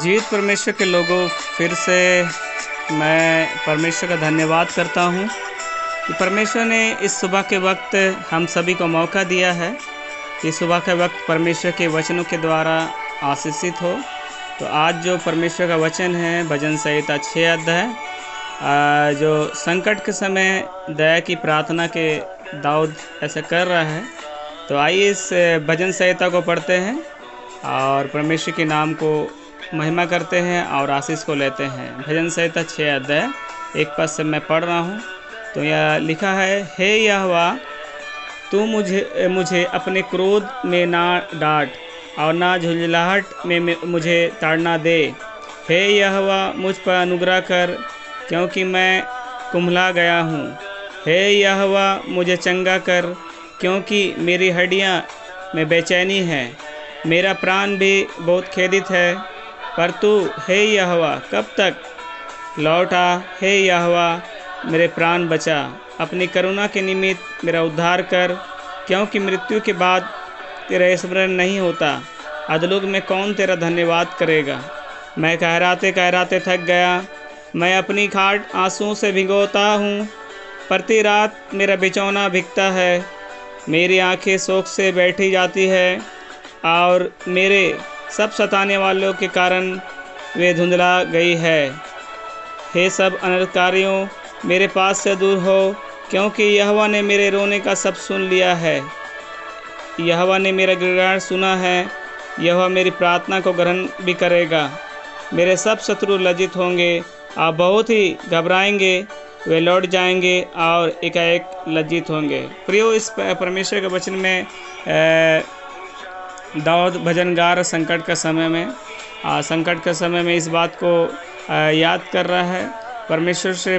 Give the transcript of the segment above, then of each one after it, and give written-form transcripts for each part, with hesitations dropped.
जीवित परमेश्वर के लोगों, फिर से मैं परमेश्वर का धन्यवाद करता हूँ कि परमेश्वर ने इस सुबह के वक्त हम सभी को मौका दिया है कि सुबह के वक्त परमेश्वर के वचनों के द्वारा आशीषित हो। तो आज जो परमेश्वर का वचन है भजन संहिता 6 अध्याय, जो संकट के समय दया की प्रार्थना के दाऊद ऐसा कर रहा है। तो आइए इस भजन संहिता को पढ़ते हैं और परमेश्वर के नाम को महिमा करते हैं और आशीष को लेते हैं। भजन संहिता 6 अध्याय 1 पद से मैं पढ़ रहा हूँ। तो यह लिखा है, हे यहोवा, तू मुझे अपने क्रोध में ना डांट और ना झुंझलाहट में मुझे ताड़ना दे। हे यहोवा, मुझ पर अनुग्रह कर, क्योंकि मैं कुम्हला गया हूँ। हे यहोवा, मुझे चंगा कर, क्योंकि मेरी हड्डियाँ में बेचैनी है। मेरा प्राण भी बहुत खेदित है। पर तू, हे यहोवा, कब तक? लौट आ, हे यहोवा, मेरे प्राण बचा। अपनी करुणा के निमित्त मेरा उद्धार कर, क्योंकि मृत्यु के बाद तेरा स्मरण नहीं होता। अधोलोक में कौन तेरा धन्यवाद करेगा? मैं कहराते थक गया। मैं अपनी खाट आंसुओं से भिगोता हूँ। प्रति रात मेरा बिछौना भिगता है। मेरी आंखें शोक से बैठी जाती है और मेरे सब सताने वालों के कारण वे धुंधला गई है। हे सब अनर्थकारियों, मेरे पास से दूर हो, क्योंकि यहोवा ने मेरे रोने का सब सुन लिया है। यहोवा ने मेरा गिड़गिड़ाहट सुना है। यहोवा मेरी प्रार्थना को ग्रहण भी करेगा। मेरे सब शत्रु लज्जित होंगे और बहुत ही घबराएंगे। वे लौट जाएंगे और एकाएक लज्जित होंगे। प्रियो, इस परमेश्वर के वचन में दाऊद भजन गा रहा संकट के समय में इस बात को याद कर रहा है। परमेश्वर से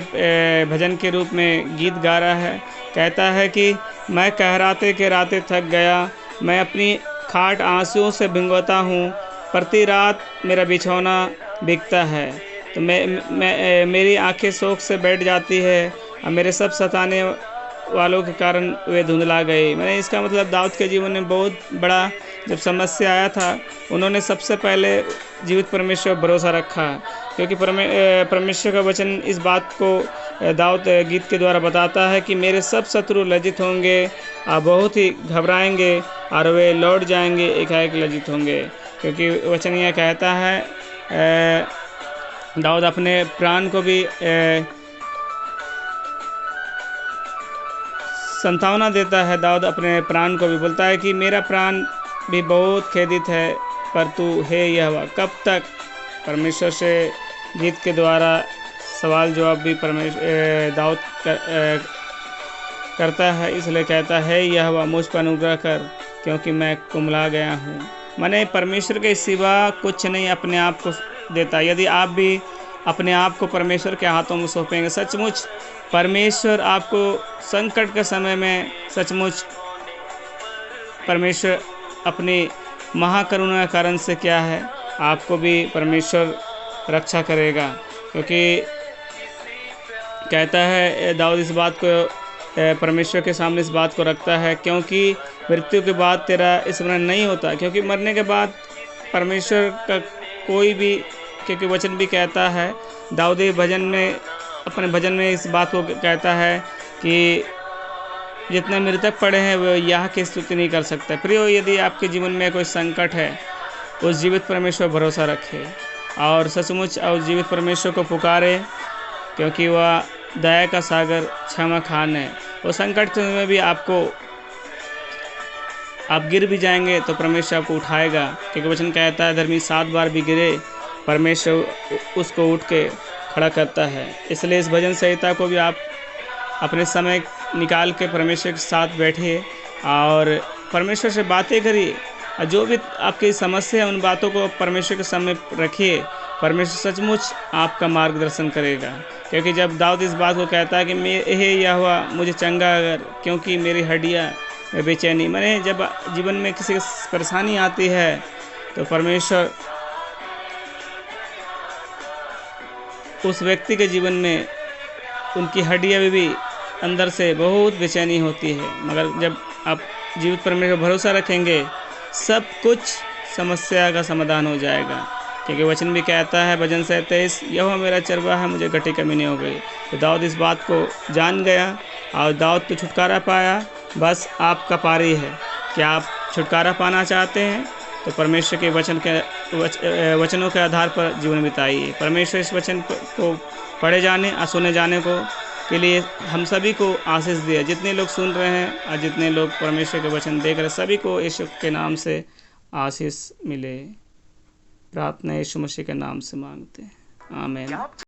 भजन के रूप में गीत गा रहा है। कहता है कि मैं कहराते थक गया। मैं अपनी खाट आंसुओं से भिगोता हूँ। प्रति रात मेरा बिछौना भिगता है। तो मेरी आंखें शोक से बैठ जाती है और मेरे सब सताने वालों के कारण वे धुंधला गए। मैंने इसका मतलब दाऊद के जीवन में बहुत बड़ा जब समस्या आया था, उन्होंने सबसे पहले जीवित परमेश्वर पर भरोसा रखा, क्योंकि परमेश्वर का वचन इस बात को दाऊद गीत के द्वारा बताता है कि मेरे सब शत्रु लज्जित होंगे और बहुत ही घबराएंगे और वे लौट जाएंगे, एकाएक लज्जित होंगे। क्योंकि वचन यह कहता है, दाऊद अपने प्राण को भी संतावना देता है। दाऊद अपने प्राण को भी बोलता है कि मेरा प्राण भी बहुत खेदित है, पर तू, हे यहोवा, कब तक? परमेश्वर से गीत के द्वारा सवाल जवाब भी दाऊद करता है। इसलिए कहता है, यहोवा, मुझ पर अनुग्रह कर, क्योंकि मैं कुम्हला गया हूँ। मैंने परमेश्वर के सिवा कुछ नहीं अपने आप को देता। यदि आप भी अपने आप को परमेश्वर के हाथों में सौंपेंगे, सचमुच परमेश्वर आपको संकट के समय में सचमुच परमेश्वर अपनी महाकरुणा के कारण से क्या है, आपको भी परमेश्वर रक्षा करेगा। क्योंकि कहता है दाऊद इस बात को परमेश्वर के सामने इस बात को रखता है, क्योंकि मृत्यु के बाद तेरा स्मरण नहीं होता। क्योंकि मरने के बाद परमेश्वर का कोई भी, क्योंकि वचन भी कहता है, दाऊद अपने भजन में इस बात को कहता है कि जितने मृतक पड़े हैं वे यह की स्तुति नहीं कर सकते। प्रियो, यदि आपके जीवन में कोई संकट है, उस जीवित परमेश्वर पर भरोसा रखे और सचमुच और जीवित परमेश्वर को पुकारे, क्योंकि वह दया का सागर, क्षमा खान है। वो संकट में भी आप गिर भी जाएंगे तो परमेश्वर आपको उठाएगा। क्योंकि वचन कहता है, धर्मी 7 बार भी गिरे, परमेश्वर उसको उठ के खड़ा करता है। इसलिए इस भजन संहिता को भी आप अपने समय निकाल के परमेश्वर के साथ बैठिए और परमेश्वर से बातें करिए। और जो भी आपकी समस्या है, उन बातों को परमेश्वर के सामने रखिए। परमेश्वर सचमुच आपका मार्गदर्शन करेगा। क्योंकि जब दाऊद इस बात को कहता है कि हे यहोवा, मुझे चंगा कर, क्योंकि मेरी हड्डियाँ में बेचैनी। मैंने जब जीवन में किसी की परेशानी आती है तो परमेश्वर उस व्यक्ति के जीवन में उनकी हड्डियाँ भी अंदर से बहुत बेचैनी होती है। मगर जब आप जीवित परमेश्वर पर भरोसा रखेंगे, सब कुछ समस्या का समाधान हो जाएगा। क्योंकि वचन भी कहता है भजन 27, यहोवा मेरा चरवाहा है, मुझे घटी कमी नहीं हो गई। तो दाऊद इस बात को जान गया और दाऊद तो छुटकारा पाया। बस आपका पारी है कि आप छुटकारा पाना चाहते हैं तो परमेश्वर के वचनों के आधार पर जीवन बिताइए। परमेश्वर इस वचन को पढ़े जाने और सुने जाने को के लिए हम सभी को आशीष दिया। जितने लोग सुन रहे हैं और जितने लोग परमेश्वर के वचन देख रहे हैं, सभी को यीशु के नाम से आशीष मिले। प्रार्थना यीशु मसीह के नाम से मांगते हैं, आमीन।